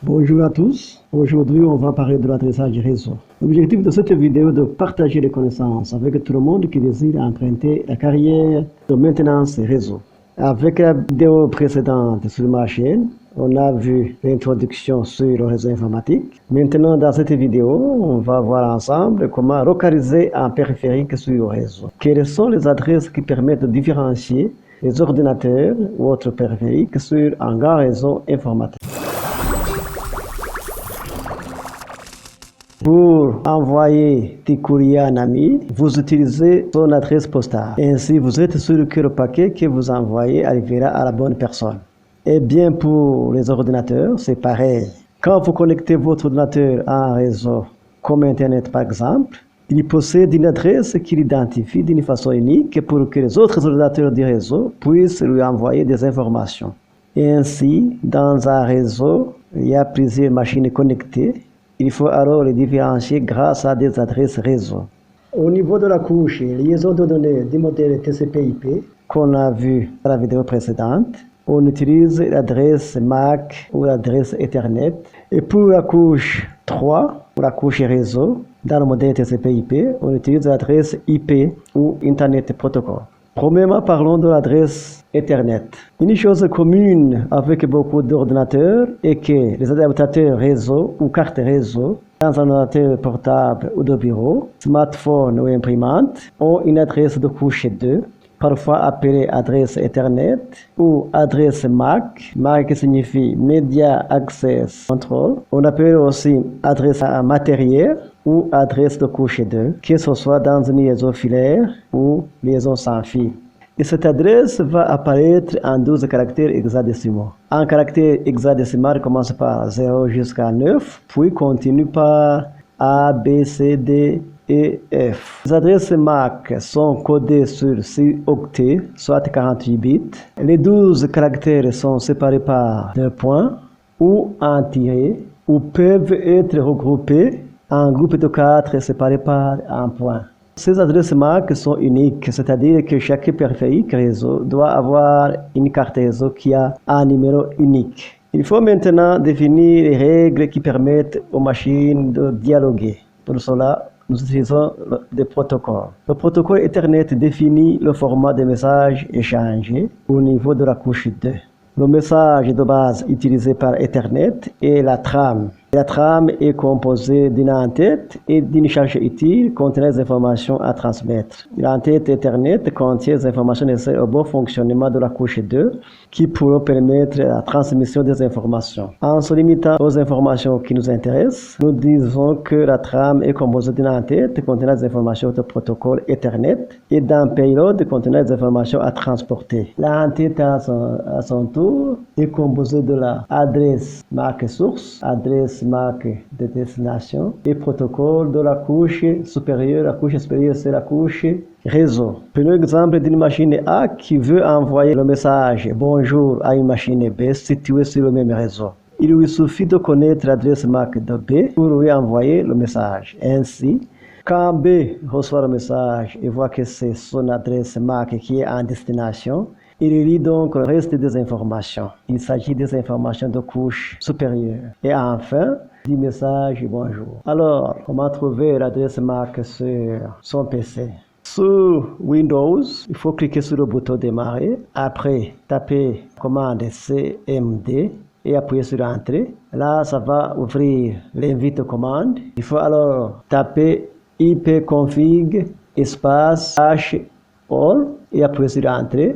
Bonjour à tous. Aujourd'hui, on va parler de l'adressage réseau. L'objectif de cette vidéo est de partager les connaissances avec tout le monde qui désire emprunter la carrière de maintenance réseau. Avec la vidéo précédente sur ma chaîne, on a vu l'introduction sur le réseau informatique. Maintenant, dans cette vidéo, on va voir ensemble comment localiser un périphérique sur le réseau. Quelles sont les adresses qui permettent de différencier les ordinateurs ou autres périphériques sur un grand réseau informatique. Pour envoyer des courriers à un ami, vous utilisez son adresse postale. Ainsi, vous êtes sûr que le paquet que vous envoyez arrivera à la bonne personne. Et bien pour les ordinateurs, c'est pareil. Quand vous connectez votre ordinateur à un réseau comme Internet par exemple, il possède une adresse qui l'identifie d'une façon unique pour que les autres ordinateurs du réseau puissent lui envoyer des informations. Et ainsi, dans un réseau, il y a plusieurs machines connectées. Il faut alors les différencier grâce à des adresses réseau. Au niveau de la couche liaison de données du modèle TCP/IP qu'on a vu dans la vidéo précédente, on utilise l'adresse MAC ou l'adresse Ethernet. Et pour la couche 3, pour la couche réseau, dans le modèle TCP/IP, on utilise l'adresse IP ou Internet Protocol. Premièrement, parlons de l'adresse Ethernet. Une chose commune avec beaucoup d'ordinateurs est que les adaptateurs réseau ou cartes réseau dans un ordinateur portable ou de bureau, smartphone ou imprimante ont une adresse de couche 2, parfois appelée adresse Ethernet ou adresse MAC. MAC signifie Media Access Control. On appelle aussi adresse matérielle ou adresse de couche 2, que ce soit dans une liaison filaire ou liaison sans fil. Et cette adresse va apparaître en 12 caractères hexadécimaux. Un caractère hexadécimal commence par 0 jusqu'à 9, puis continue par A, B, C, D, et F. Les adresses MAC sont codées sur 6 octets, soit 48 bits. Les 12 caractères sont séparés par 2 points ou un tiret, ou peuvent être regroupés en groupe de 4 séparés par un point. Ces adresses MAC sont uniques, c'est-à-dire que chaque périphérique réseau doit avoir une carte réseau qui a un numéro unique. Il faut maintenant définir les règles qui permettent aux machines de dialoguer. Pour cela, nous utilisons des protocoles. Le protocole Ethernet définit le format des messages échangés au niveau de la couche 2. Le message de base utilisé par Ethernet est la trame. La trame est composée d'une en-tête et d'une charge utile contenant les informations à transmettre. L'en-tête Ethernet contient les informations nécessaires au bon fonctionnement de la couche 2 qui pourront permettre la transmission des informations. En se limitant aux informations qui nous intéressent, nous disons que la trame est composée d'une en-tête contenant les informations de protocole Ethernet et d'un payload contenant les informations à transporter. La en-tête à son tour est composée de l'adresse MAC source, adresse MAC de destination et protocole de la couche supérieure. La couche supérieure, c'est la couche réseau. Prenons l'exemple d'une machine A qui veut envoyer le message bonjour à une machine B située sur le même réseau. Il lui suffit de connaître l'adresse MAC de B pour lui envoyer le message. Ainsi, quand B reçoit le message et voit que c'est son adresse MAC qui est en destination, il lit donc le reste des informations. Il s'agit des informations de couche supérieure. Et enfin, du message bonjour. Alors, comment trouver l'adresse MAC sur son PC? Sur Windows, il faut cliquer sur le bouton démarrer. Après, taper commande CMD et appuyer sur Entrée. Là, ça va ouvrir l'invite commande. Il faut alors taper ipconfig espace all et appuyer sur Entrée.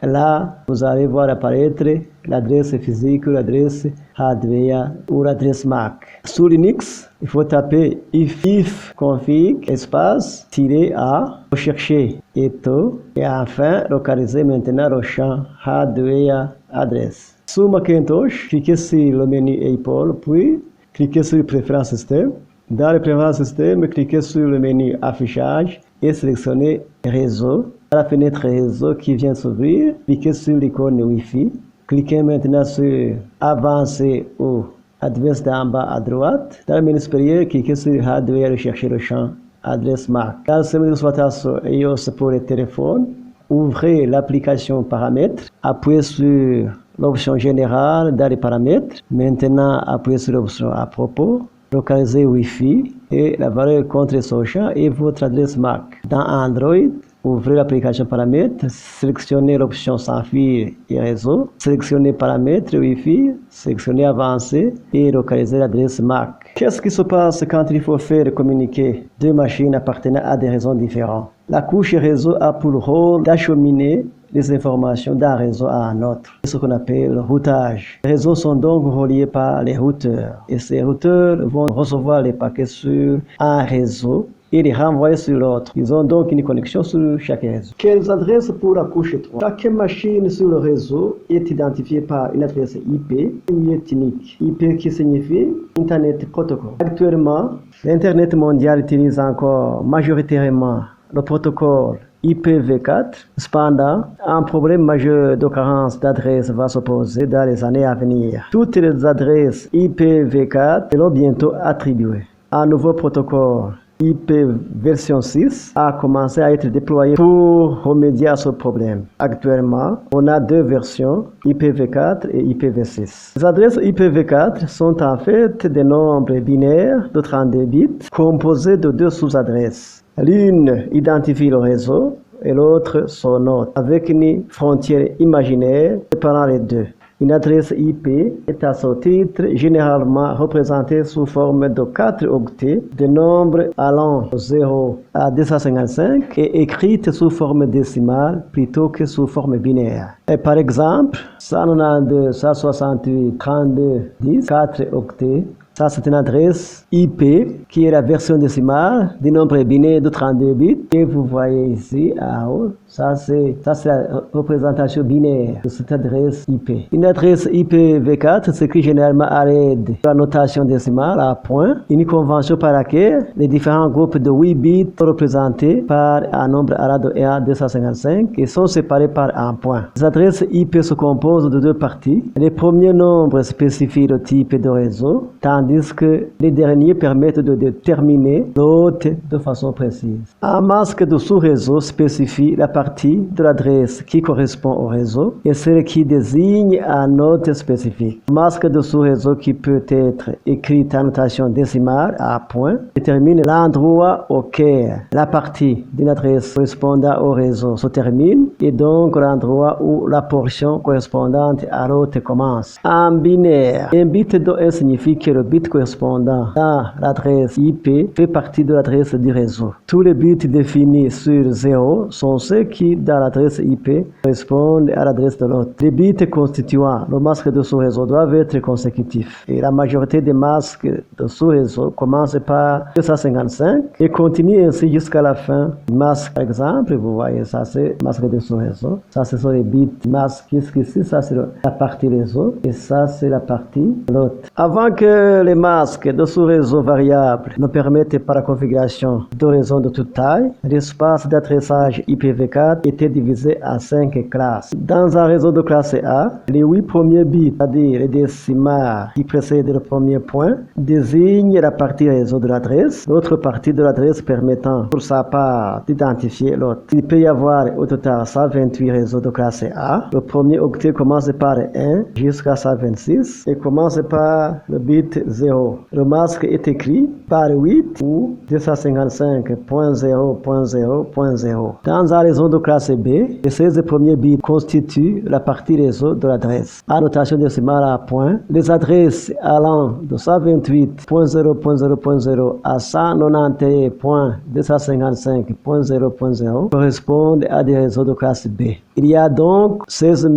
Là, vous allez voir apparaître l'adresse physique, l'adresse hardware ou l'adresse MAC. Sur Linux, il faut taper ifconfig espace -a, rechercher eto et enfin localiser maintenant le champ hardware adresse. Sur Macintosh, cliquez sur le menu Apple, puis cliquez sur Préférences système. Dans les Préférences système, cliquez sur le menu Affichage et sélectionnez Réseau. À la fenêtre réseau qui vient s'ouvrir, cliquez sur l'icône Wi-Fi. Cliquez maintenant sur Avancer ou Advanced en bas à droite. Dans le menu supérieur, cliquez sur Hardware et cherchez le champ Adresse MAC. Dans le menu d'exploitation iOS pour les téléphones, ouvrez l'application Paramètres, appuyez sur l'option générale dans les paramètres. Maintenant, appuyez sur l'option à propos, localiser Wi-Fi et la valeur contre ce champ et votre adresse MAC. Dans Android, ouvrez l'application paramètres, sélectionnez l'option sans fil et réseau, sélectionnez paramètres Wi-Fi, sélectionnez avancé et localisez l'adresse MAC. Qu'est-ce qui se passe quand il faut faire communiquer deux machines appartenant à des réseaux différents? La couche réseau a pour rôle d'acheminer les informations d'un réseau à un autre, ce qu'on appelle le routage. Les réseaux sont donc reliés par les routeurs et ces routeurs vont recevoir les paquets sur un réseau et les renvoyer sur l'autre. Ils ont donc une connexion sur chaque réseau. Quelles adresses pour la couche 3? Chaque machine sur le réseau est identifiée par une adresse IP ou est unique. IP qui signifie Internet Protocol. Actuellement, l'Internet mondial utilise encore majoritairement le protocole IPv4. Cependant, un problème majeur de carence d'adresses va se poser dans les années à venir. Toutes les adresses IPv4 seront bientôt attribuées. Un nouveau protocole IP version 6 a commencé à être déployé pour remédier à ce problème. Actuellement, on a deux versions, IPv4 et IPv6. Les adresses IPv4 sont en fait des nombres binaires de 32 bits composés de deux sous-adresses. L'une identifie le réseau et l'autre son hôte, avec une frontière imaginaire séparant les deux. Une adresse IP est à ce titre généralement représentée sous forme de 4 octets de nombres allant de 0 à 255 et écrite sous forme décimale plutôt que sous forme binaire. Et par exemple, 192, 168, 32, 10, 4 octets. Ça, c'est une adresse IP qui est la version décimale du nombre binaire de 32 bits. Et vous voyez ici en haut, ça c'est la représentation binaire de cette adresse IP. Une adresse IPv4 s'écrit généralement à l'aide de la notation décimale à point, une convention par laquelle les différents groupes de 8 bits sont représentés par un nombre allant de 1 à 255 et sont séparés par un point. Les adresses IP se composent de deux parties. Les premiers nombres spécifient le type de réseau, tandis que les derniers permettent de déterminer l'hôte de façon précise. Un masque de sous-réseau spécifie la partie de l'adresse qui correspond au réseau et celle qui désigne un hôte spécifique. Un masque de sous-réseau qui peut être écrit en notation décimale à point détermine l'endroit auquel la partie d'une adresse correspondant au réseau se termine et donc l'endroit où la portion correspondante à l'hôte commence. En binaire, un bit de 1 signifie que le bit correspondant à l'adresse IP fait partie de l'adresse du réseau. Tous les bits définis sur 0 sont ceux qui, dans l'adresse IP, correspondent à l'adresse de l'autre. Les bits constituant le masque de sous-réseau doivent être consécutifs. Et la majorité des masques de sous-réseau commencent par 255 et continuent ainsi jusqu'à la fin. Masque, par exemple, vous voyez, ça c'est le masque de sous-réseau. Ça, ce sont les bits masques. Jusqu'ici, ça c'est la partie réseau et ça c'est la partie l'autre. Avant que les masques de sous-réseau variables ne permettent pas la configuration de réseau de toute taille, l'espace d'adressage IPv4 était divisé en 5 classes. Dans un réseau de classe A, les 8 premiers bits, c'est-à-dire les décimales qui précèdent le premier point, désignent la partie réseau de l'adresse, l'autre partie de l'adresse permettant pour sa part d'identifier l'autre. Il peut y avoir au total 128 réseaux de classe A. Le premier octet commence par 1 jusqu'à 126 et commence par le bit 0. Le masque est écrit par 8 ou 255.0.0.0. Dans un réseau de classe B, les 16 premiers bits constituent la partie réseau de l'adresse. En notation décimale à point, les adresses allant de 128.0.0.0 à 191.255.0.0 correspondent à des réseaux de classe B. Il y a donc 16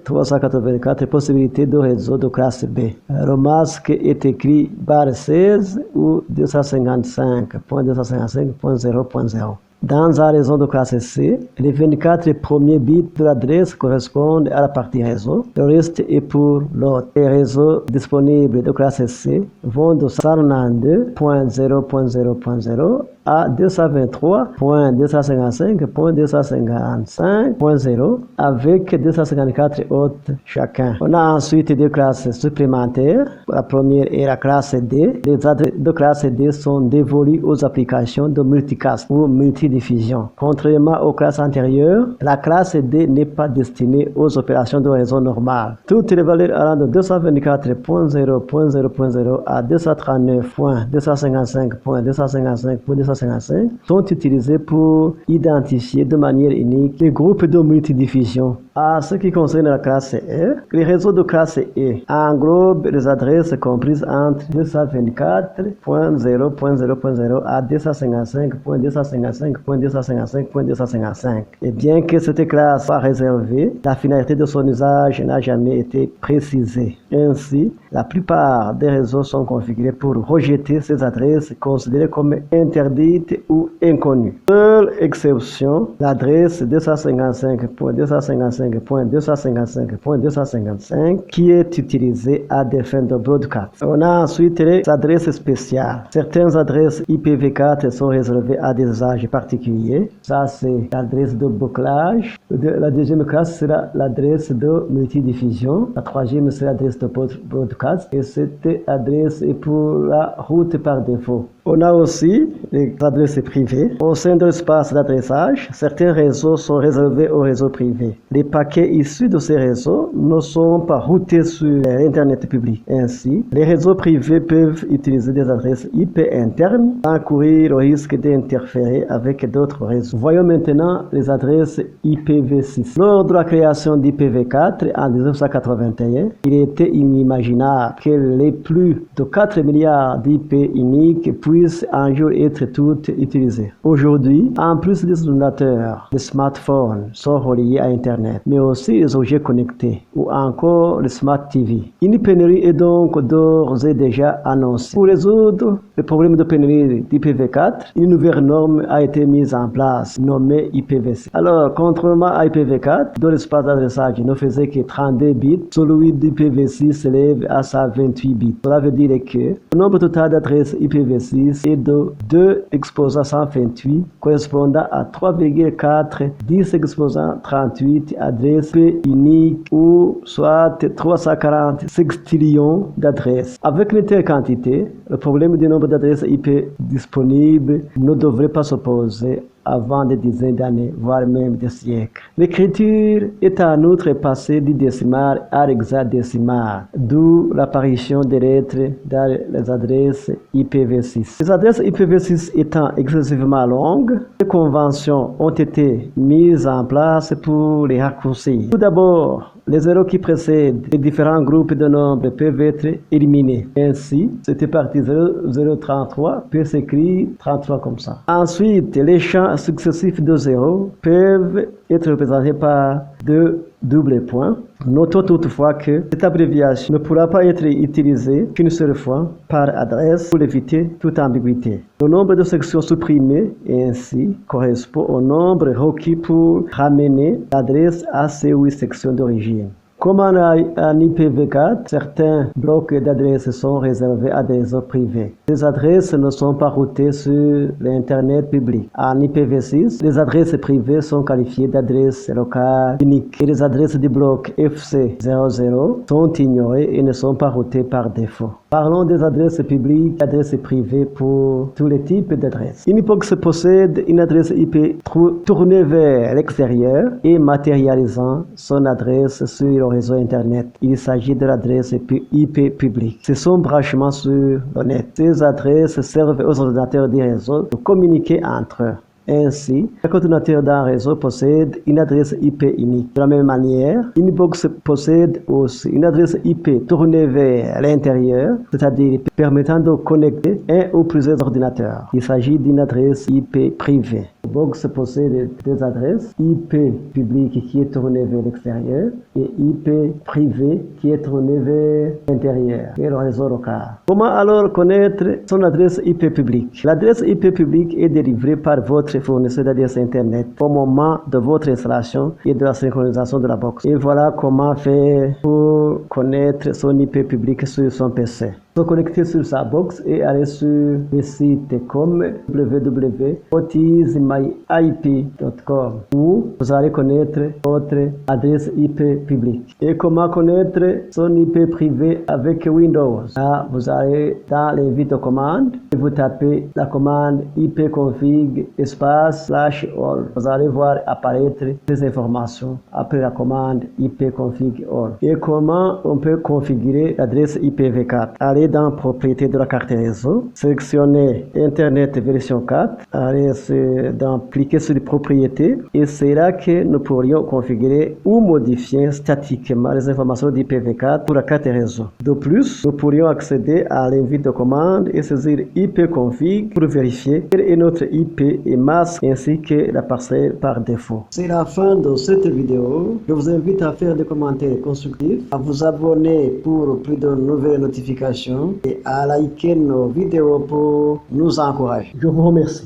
384 possibilités de réseaux de classe B. Le masque est écrit barre 16 ou 255.255.0.0. Dans un réseau de classe C, les 24 premiers bits de l'adresse correspondent à la partie réseau. Le reste est pour l'autre. Les réseaux disponibles de classe C vont de 192.0.0.0 à 223.255.255.0 avec 254 hôtes chacun. On a ensuite deux classes supplémentaires. La première est la classe D. Les adresses de classe D sont dévolues aux applications de multicast ou multi multidiffusion. Contrairement aux classes antérieures, la classe D n'est pas destinée aux opérations de réseau normal. Toutes les valeurs allant de 224.0.0.0 à 239.255.255.255 sont utilisées pour identifier de manière unique les groupes de multidiffusion. En ce qui concerne la classe E, les réseaux de classe E englobent les adresses comprises entre 224.0.0.0 à 255.255.255.255. Et bien que cette classe soit réservée, la finalité de son usage n'a jamais été précisée. Ainsi, la plupart des réseaux sont configurés pour rejeter ces adresses considérées comme interdites ou inconnues. Seule exception, l'adresse 255.255.255.255 qui est utilisée à des fins de broadcast. On a ensuite les adresses spéciales. Certaines adresses IPv4 sont réservées à des usages particuliers. Ça, c'est l'adresse de bouclage. La deuxième classe sera l'adresse de multidiffusion. La troisième, c'est l'adresse de broadcast. Et cette adresse est pour la route par défaut. On a aussi les adresses privées. Au sein de l'espace d'adressage, certains réseaux sont réservés aux réseaux privés. Les paquets issus de ces réseaux ne sont pas routés sur l'Internet public. Ainsi, les réseaux privés peuvent utiliser des adresses IP internes sans courir le risque d'interférer avec d'autres réseaux. Voyons maintenant les adresses IPv6. Lors de la création d'IPv4 en 1981, il était inimaginable que les plus de 4 milliards d'IP uniques puissent un jour être toutes utilisées. Aujourd'hui, en plus des ordinateurs, les smartphones sont reliés à Internet, mais aussi les objets connectés ou encore les Smart TV. Une pénurie est donc d'ores et déjà annoncée. Pour résoudre le problème de pénurie d'IPv4, une nouvelle norme a été mise en place, nommée IPv6. Alors, contrairement à IPv4, dont l'espace d'adressage ne faisait que 32 bits, celui d'IPv6 s'élève à 128 bits. Cela veut dire que le nombre total d'adresses IPv6 est de 2 exposant 128, correspondant à 3,4 10 exposant 38 adresses uniques, ou soit 340 sextillions d'adresses. Avec une telle quantité, le problème du nombre d'adresses IP disponibles ne devrait pas se poser avant des dizaines d'années, voire même des siècles. L'écriture est en outre passée du décimal à l'hexadécimal, d'où l'apparition des lettres dans les adresses IPv6. Les adresses IPv6 étant excessivement longues, des conventions ont été mises en place pour les raccourcir. Tout d'abord, les zéros qui précèdent les différents groupes de nombres peuvent être éliminés. Ainsi, cette partie 033 peut s'écrire 33 comme ça. Ensuite, les champs successifs de 0 peuvent être représentés par deux doubles points. Notons toutefois que cette abréviation ne pourra pas être utilisée qu'une seule fois par adresse pour éviter toute ambiguïté. Le nombre de sections supprimées ainsi correspond au nombre requis pour ramener l'adresse à ces 8 sections d'origine. Comme en IPv4, certains blocs d'adresses sont réservés à des réseaux privés. Ces adresses ne sont pas routées sur l'Internet public. En IPv6, les adresses privées sont qualifiées d'adresses locales uniques et les adresses du bloc FC00 sont ignorées et ne sont pas routées par défaut. Parlons des adresses publiques et adresses privées pour tous les types d'adresses. Unibox possède une adresse IP tournée vers l'extérieur et matérialisant son adresse sur le réseau Internet. Il s'agit de l'adresse IP publique. C'est son branchement sur le net. Ces adresses servent aux ordinateurs du réseau de communiquer entre eux. Ainsi, chaque ordinateur d'un réseau possède une adresse IP unique. De la même manière, une box possède aussi une adresse IP tournée vers l'intérieur, c'est-à-dire permettant de connecter un ou plusieurs ordinateurs. Il s'agit d'une adresse IP privée. La box possède deux adresses, IP publique qui est tournée vers l'extérieur et IP privé qui est tournée vers l'intérieur, vers le réseau local. Comment alors connaître son adresse IP publique? L'adresse IP publique est délivrée par votre fournisseur d'adresse Internet au moment de votre installation et de la synchronisation de la box. Et voilà comment faire pour connaître son IP public sur son PC. Se connecter sur sa box et aller sur le site comme www.whatismyip.com où vous allez connaître votre adresse IP publique. Et comment connaître son IP privé avec Windows? Là, vous allez dans l'invite aux commandes et vous tapez la commande ipconfig espace /all. Vous allez voir apparaître les informations après la commande ipconfig all. Et comment on peut configurer l'adresse IPv4? Allez dans propriété de la carte réseau, sélectionnez Internet version 4, allez cliquez sur les propriétés et c'est là que nous pourrions configurer ou modifier statiquement les informations d'IPv4 pour la carte réseau. De plus, nous pourrions accéder à l'invite de commande et saisir ipconfig pour vérifier quelle est notre IP et masque ainsi que la parcelle par défaut. C'est la fin de cette vidéo. Je vous invite à faire des commentaires constructifs, à vous abonner pour plus de nouvelles notifications et à liker nos vidéos pour nous encourager. Je vous remercie.